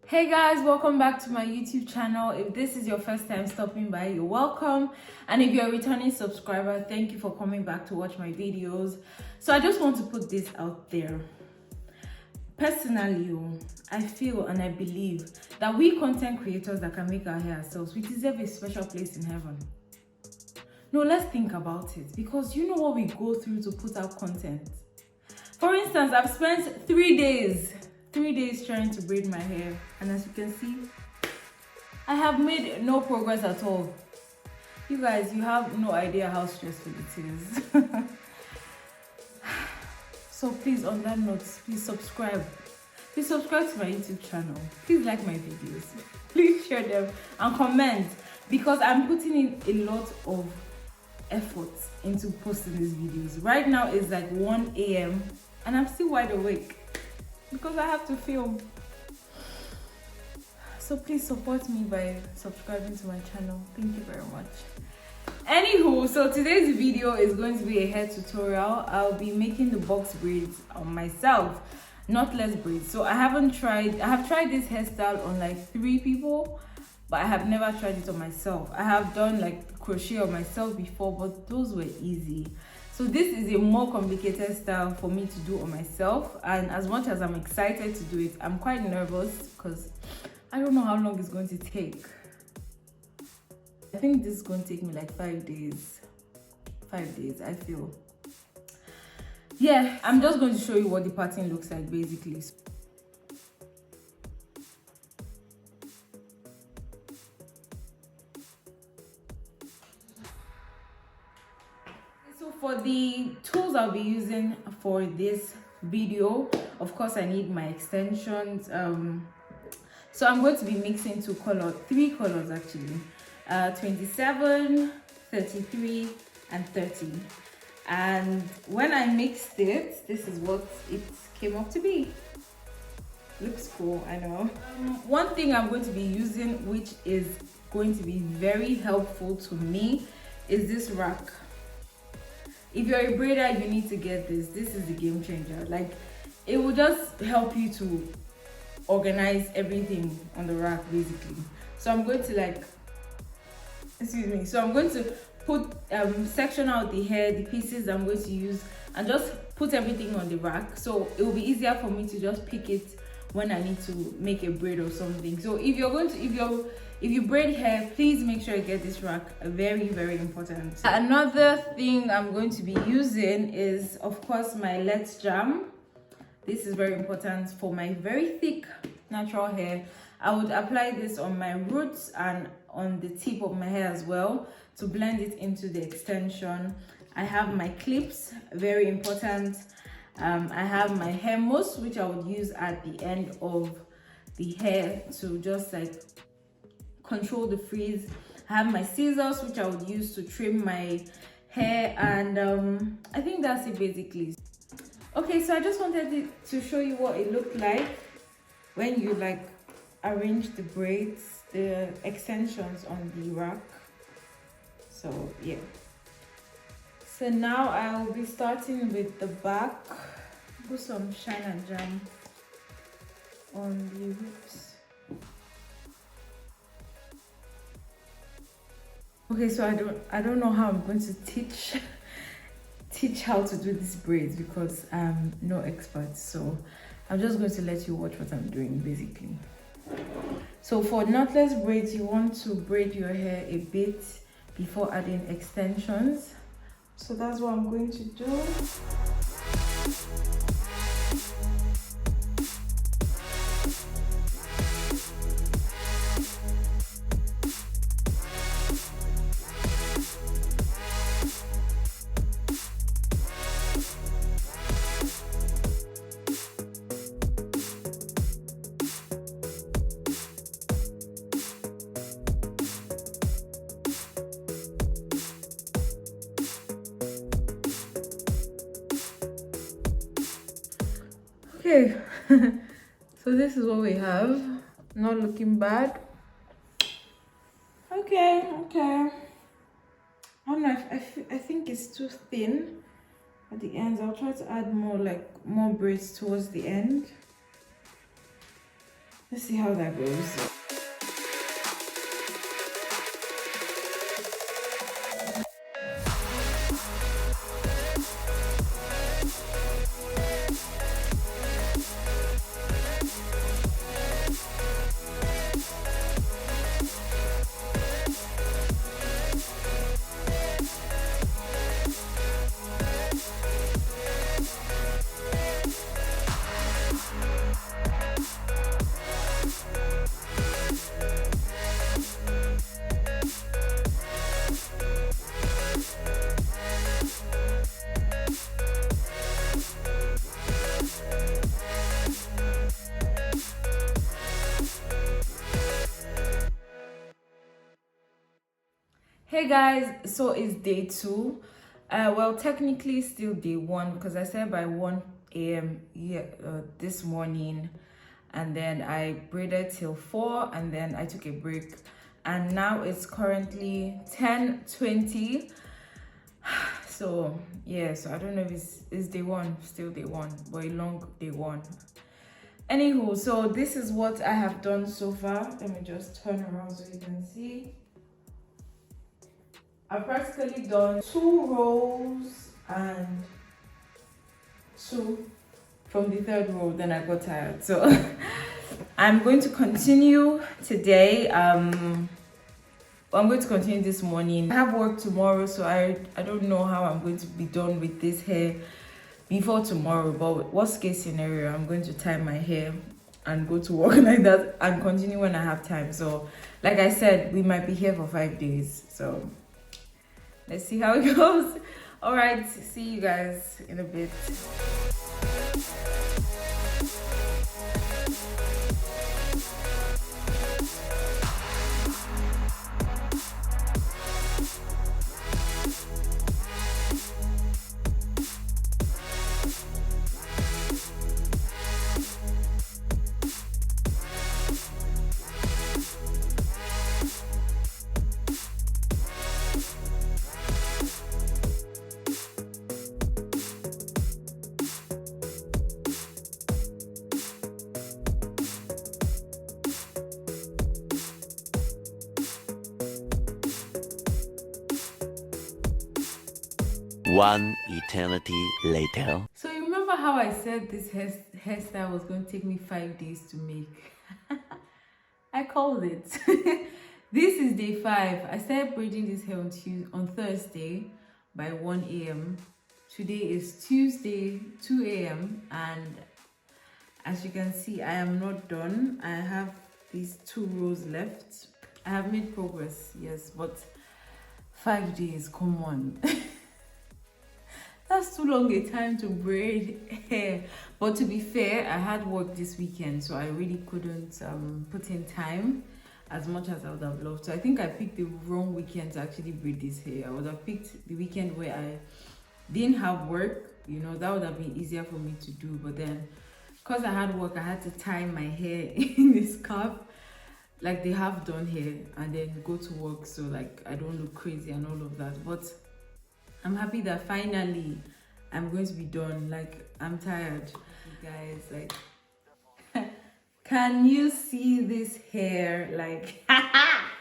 Hey guys, welcome back to my YouTube channel. If this is your first time stopping by, you're welcome. And if you're a returning subscriber, thank you for coming back to watch my videos. So I just want to put this out there. Personally, I feel and I believe that we content creators that can make our hair ourselves, we deserve a special place in heaven. No, let's think about it, because you know what we go through to put out content. For instance, I've spent 3 days trying to braid my hair, and as you can see, I have made no progress at all. You guys, you have no idea how stressful it is. So please, on that note, please subscribe to my YouTube channel. Please like my videos, please share them and comment, because I'm putting in a lot of effort into posting these videos. Right now it's like 1 a.m. and I'm still wide awake because I have to film. So please support me by subscribing to my channel. Thank you very much. Anywho, so today's video is going to be a hair tutorial. I'll be making the box braids on myself, knotless braids. So I have tried this hairstyle on like 3 people, but I have never tried it on myself. I have done like crochet on myself before, but those were easy. So this is a more complicated style for me to do on myself, and as much as I'm excited to do it, I'm quite nervous because I don't know how long it's going to take. I think this is going to take me like 5 days. 5 days, I feel. Yeah, I'm just going to show you what the pattern looks like basically. So for the tools I'll be using for this video, of course I need my extensions. So I'm going to be mixing 3 colors actually, 27, 33 and 30. And when I mixed it, this is what it came up to be. Looks cool, I know. One thing I'm going to be using, which is going to be very helpful to me, is this rack. If you're a braider, you need to get this. This is a game changer. Like, it will just help you to organize everything on the rack basically. So I'm going to I'm going to put section out the hair, the pieces I'm going to use, and just put everything on the rack, so it will be easier for me to just pick it when I need to make a braid or something. So if you braid hair, please make sure you get this rack. Very, very important. Another thing I'm going to be using is, of course, my Let's Jam. This is very important for my very thick natural hair. I would apply this on my roots and on the tip of my hair as well to blend it into the extension. I have my clips, very important. I have my hair mousse, which I would use at the end of the hair to just like control the frizz. I have my scissors, which I would use to trim my hair, and I think that's it basically. Okay, so I just wanted to show you what it looked like when you like arrange the braids, the extensions on the rack. So yeah. So now I will be starting with the back. Put some shine and jam on the roots. Okay, so I don't know how I'm going to teach how to do these braids, because I'm no expert. So I'm just going to let you watch what I'm doing basically. So for knotless braids, you want to braid your hair a bit before adding extensions. So that's what I'm going to do. Okay, so this is what we have. Not looking bad. Okay. I don't know, I think it's too thin at the ends. I'll try to add more braids towards the end. Let's see how that goes. Hey guys, so it's day 2. Well, technically still day 1 because I said by 1 a.m. This morning, and then I braided till 4, and then I took a break, and now it's currently 10:20. So yeah, so I don't know if it's day 1, still day 1, but a long day 1. Anywho, so this is what I have done so far. Let me just turn around so you can see. I've practically done 2 rows and 2 from the 3rd row, then I got tired. So I'm going to continue today. I'm going to continue this morning. I have work tomorrow, so I don't know how I'm going to be done with this hair before tomorrow, but worst case scenario, I'm going to tie my hair and go to work like that and continue when I have time. So like I said, we might be here for 5 days, so let's see how it goes. All right, see you guys in a bit. One eternity later. So you remember how I said this hairstyle was going to take me 5 days to make? I called it. This is day 5. I started braiding this hair on Thursday by 1 a.m. Today is Tuesday, 2 a.m. and as you can see, I am not done. I have these 2 rows left. I have made progress, yes, but 5 days, come on. That's too long a time to braid hair. But to be fair, I had work this weekend, so I really couldn't put in time as much as I would have loved. So I think I picked the wrong weekend to actually braid this hair. I would have picked the weekend where I didn't have work, you know, that would have been easier for me to do. But then, because I had work, I had to tie my hair in this scarf, like they have done here, and then go to work, so like I don't look crazy and all of that. But I'm happy that finally I'm going to be done. Like, I'm tired. You guys, like, can you see this hair? Like, I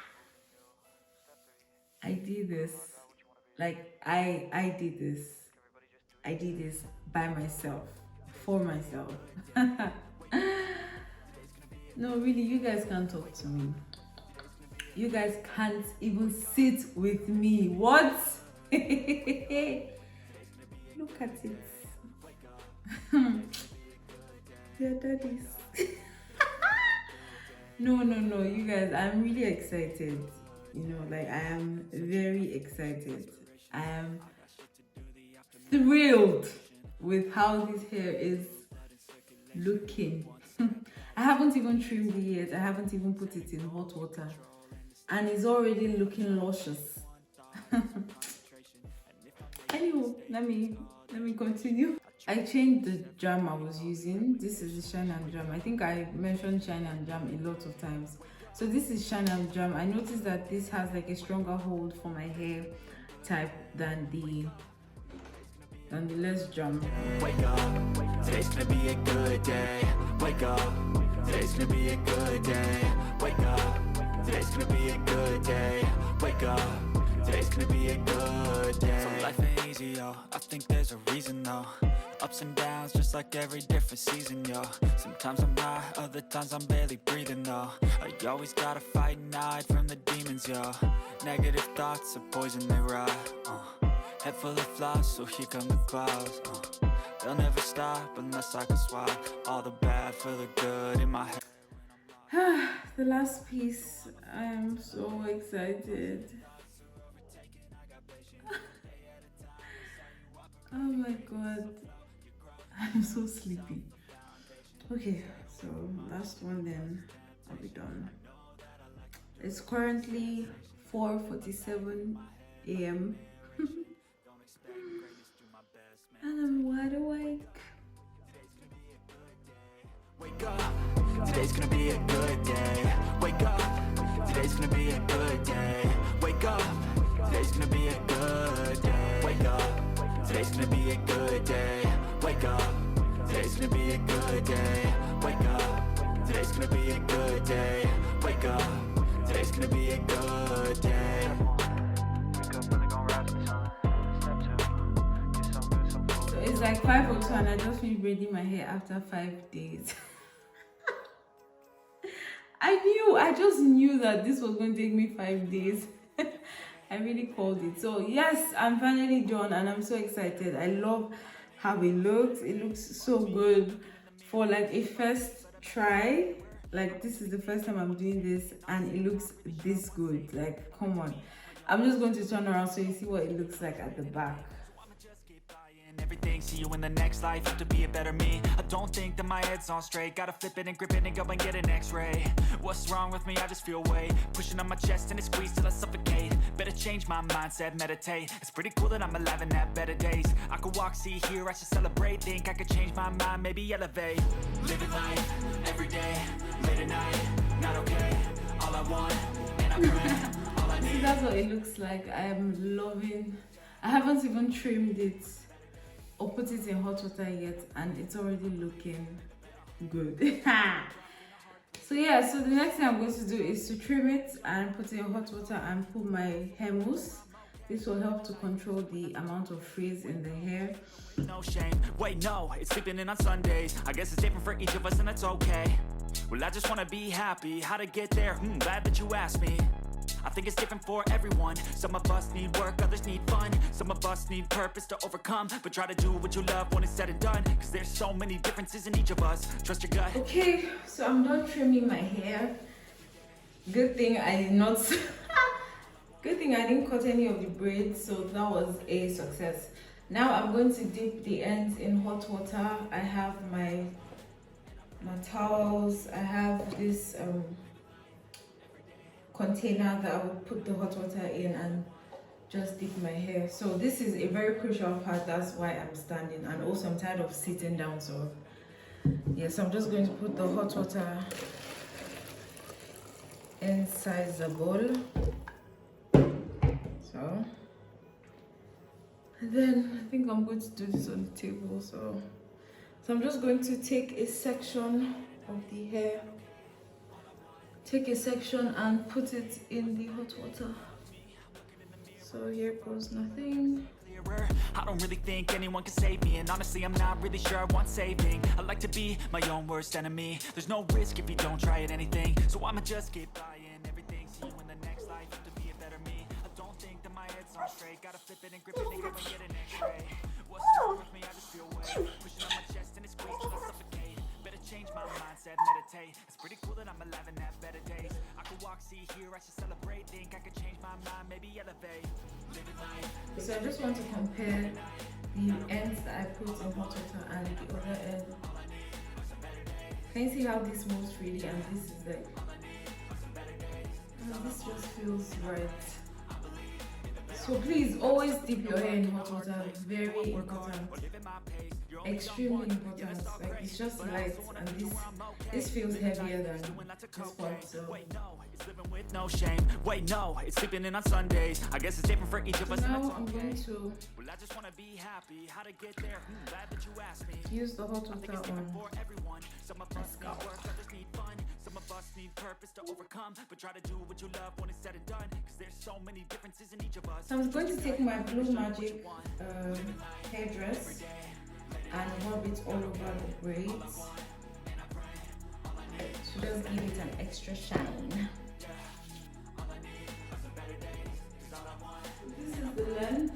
did this. Like, I did this. I did this by myself, for myself. No, really, you guys can't talk to me. You guys can't even sit with me. What? Look at it. Your daddies. No, you guys, I'm really excited. You know, like, I am very excited. I am thrilled with how this hair is looking. I haven't even trimmed it yet. I haven't even put it in hot water, and it's already looking luscious. Anyway, let me continue. I changed the jam I was using. This is the Shine and Jam. I think I mentioned Shine and Jam a lot of times. So this is Shine and Jam. I noticed that this has like a stronger hold for my hair type than the Less Jam. Wake up, today's gonna be a good day. Wake up, today's gonna be a good day. Wake up, today's gonna be a good day. Wake up, today's gonna be a good day. So life ain't easy, yo, I think there's a reason though. Ups and downs, just like every different season, yo. Sometimes I'm high, other times I'm barely breathing, though. I always gotta fight and hide from the demons, yo. Negative thoughts are poison, they rot. Head full of flies, so here come the clouds. They'll never stop unless I can swap all the bad for the good in my head. The last piece, I am so excited. Oh my god, I'm so sleepy. Okay, so last one, then I'll be done. It's currently 4:47 a.m. and I'm wide awake. Wake up, today's gonna be a good day. Wake up, today's gonna be a good day. Wake up, today's gonna be a good day. Wake up, today's gonna be a good day. Wake up, today's gonna be a good day. Wake up, today's gonna be a good day. Wake up, today's gonna be a good day. So it's like 5:02 and I just finished braiding my hair after 5 days. I just knew that this was going to take me 5 days. I really called it. So yes, I'm finally done and I'm so excited. I love how it looks. It looks so good for like a first try. Like this is the first time I'm doing this and it looks this good. Like come on. I'm just going to turn around so you see what it looks like at the back. Everything, see you in the next life, have to be a better me. I don't think that my head's on straight. Gotta flip it and grip it and go and get an x-ray. What's wrong with me? I just feel weight pushing on my chest and it squeezes till I suffocate. Better change my mindset, meditate. It's pretty cool that I'm alive and have better days. I could walk, see, hear, I should celebrate. Think I could change my mind, maybe elevate. Living life, every day, late at night, not okay. All I want, and I pray, all I need. See, that's what it looks like. I am loving. I haven't even trimmed it or put it in hot water yet and it's already looking good. So yeah, so the next thing I'm going to do is to trim it and put it in hot water and put my hair mousse. This will help to control the amount of frizz in the hair. No shame, wait no, it's sleeping in on Sundays. I guess it's different for each of us and that's okay. Well, I just wanna be happy. How to get there? Glad that you asked me. I think it's different for everyone. Some of us need work, others need fun. Some of us need purpose to overcome. But try to do what you love when it's said and done. Cause there's so many differences in each of us. Trust your gut. Okay, so I'm done trimming my hair. Good thing I did not good thing I didn't cut any of the braids, so that was a success. Now I'm going to dip the ends in hot water. I have my towels. I have this container that I will put the hot water in and just dip my hair. So this is a very crucial part, that's why I'm standing, and also I'm tired of sitting down. So yes, I'm just going to put the hot water inside the bowl. So and then I think I'm going to do this on the table. So I'm just going to take a section of the hair, take a section and put it in the hot water. So here goes nothing. I don't really think anyone can save me, and honestly I'm not really sure I want saving. I like to be my own worst enemy. There's no risk if you don't try at anything, so I'ma just keep buying everything. See you in the next life, have to be a better me. I don't think that my head's on straight. Gotta flip it and grip it and go and get an x-ray. What's wrong with me? I just feel weight pushing on my chest and it squeezes till I suffocate. Better change my mindset, meditate. It's pretty cool that I'm alive and have better days. I could walk, see, hear, I should celebrate. Think I could change my mind, maybe elevate. So I just want to compare the ends that I put in hot water and the other end. Can you see how this moves freely and this is like, this just feels right. So please always dip your hair in hot water, very important. extremely important. Like it's just light, and this feels heavier than this part. So living with no shame. Wait, no, it's sleeping in on Sundays. I guess it's different for each of us. now I'm going to Well, I just want to be happy. How to get there? Glad that you asked me. use the hot water on For everyone, some of us scalp. need work, others need fun. Some of us need purpose to overcome, but try to do what you love when it's said and done. Cause there's so many differences in each of us. So I'm going to take my Blue Magic hairdress and rub it all over the braids to just give it an extra shine. This is the length.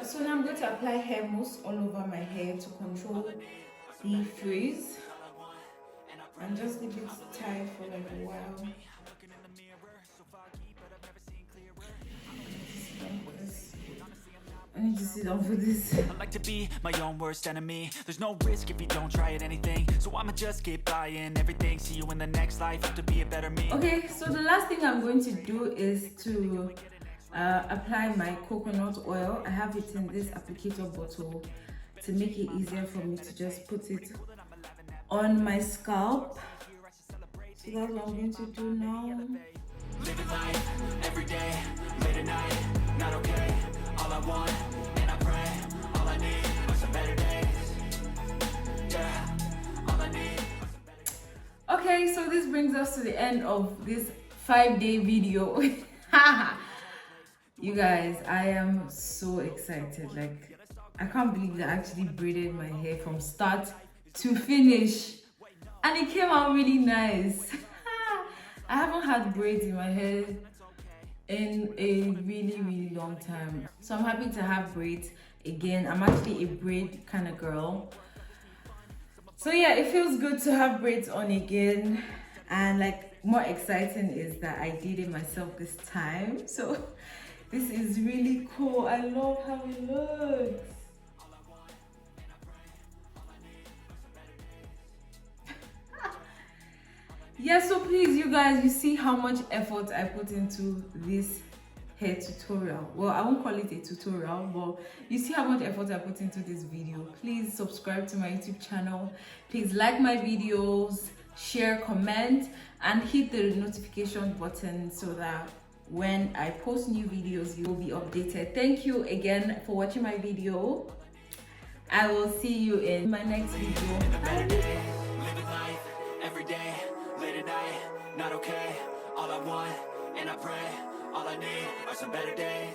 So now I'm going to apply hair mousse all over my hair to control the frizz and just leave it tie for like a while. I need to sit down for this. I like to be my own worst enemy. There's no risk if you don't try at anything. So I'ma just keep buying everything. See you in the next life, have to be a better me. Okay, so the last thing I'm going to do is to apply my coconut oil. I have it in this applicator bottle to make it easier for me to just put it on my scalp. So that's what I'm going to do now. Living life every day, late at night, not okay. All I want, and I pray, all I need are some better days. Yeah, all I need. Okay, so this brings us to the end of this 5-day video. You guys, I am so excited. Like, I can't believe that I actually braided my hair from start to finish, and it came out really nice. I haven't had braids in my hair in a really long time, so I'm happy to have braids again. I'm actually a braid kind of girl, so yeah, it feels good to have braids on again. And like, more exciting is that I did it myself this time, so this is really cool. I love how it looks. Yeah, so please, you guys, you see how much effort I put into this hair tutorial. Well, I won't call it a tutorial, but you see how much effort I put into this video. Please subscribe to my YouTube channel. Please like my videos, share, comment, and hit the notification button so that when I post new videos, you will be updated. Thank you again for watching my video. I will see you in my next video. Bye. Every day, late at night, not okay. All I want, and I pray, all I need are some better days.